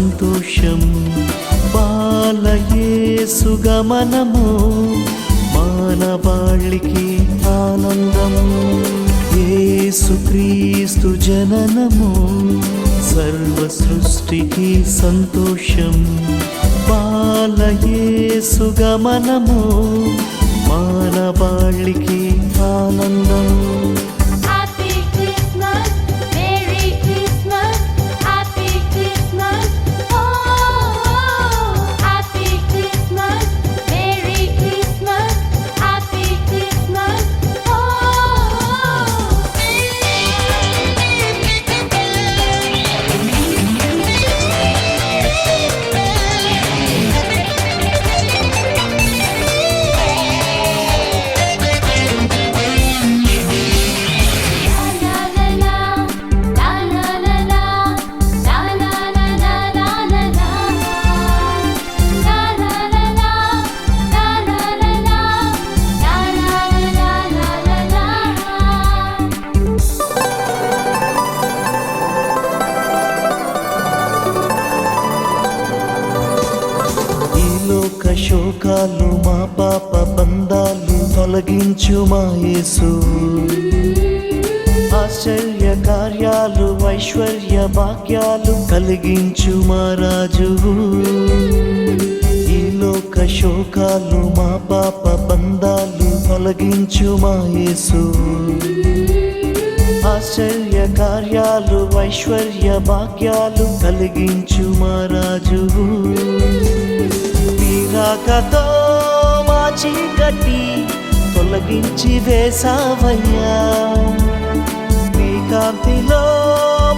సంతోషం. బాలయేసు గమనము మానవాళికి ఆనందం. యేసుక్రీస్తు జననము సర్వ సృష్టికి సంతోషం. బాలయేసు గమనము మానవాళికి ఆనందం. శోకాలు మా పాప బంధాలు తొలగించు మా యేసు. ఆశ్చర్య కార్యాలు ఐశ్వర్య భాగ్యాలు కలిగించు మా రాజు. ఈ లోక శోకాలు మా పాప బంధాలు తొలగించు మా యేసు. ఆశ్చర్య కార్యాలు ఐశ్వర్య భాగ్యాలు కలిగించు మా రాజు. రాకతో మా చీకటి తొలగించి వేసావయ్యా. నీ కాంతిలో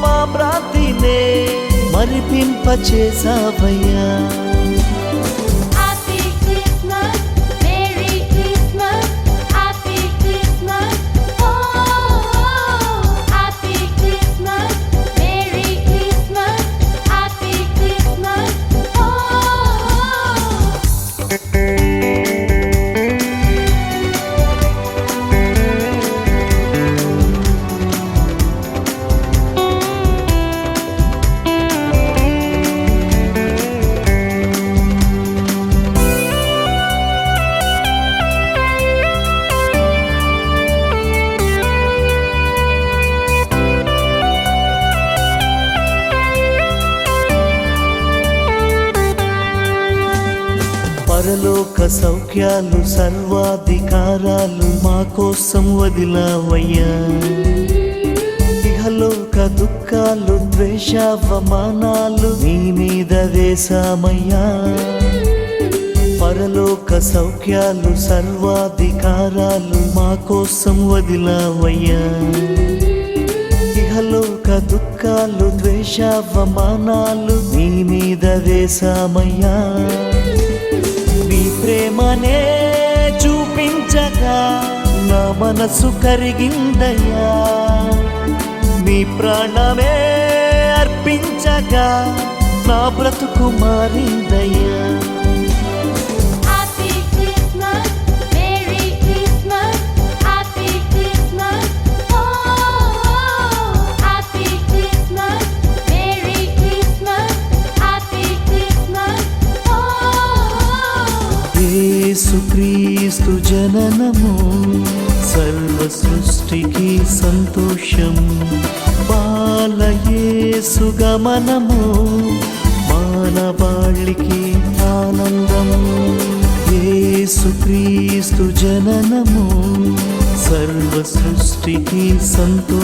మా ప్రార్థనే మరిపింపచేసావయ్యా. పరలోక సౌఖ్యాలు సర్వాధికారాలు మా కోసం వదిలావయ్యా. ఇహలోక దుఃఖాలు ద్వేషావమానాలు నీ మీద వేశామయ్యా. పరలోక సౌఖ్యాలు సర్వాధికారాలు మా కోసం వదిలావయ్యా. ఇహలోక దుఃఖాలు ద్వేషావమానాలు నీ మీద వేశామయ్యా. నీ ప్రేమనే చూపించగా నా మనసు కరిగిందయ్యా. నీ ప్రాణమే అర్పించగా నా బ్రతుకు మారిందయ్యా. యేసుక్రీస్తు జననము సర్వ సృష్టికి సంతోషం. బాలయేసు గమనము మానవాళికి ఆనందం. యేసుక్రీస్తు జననము సర్వ సృష్టికి సంతోషం.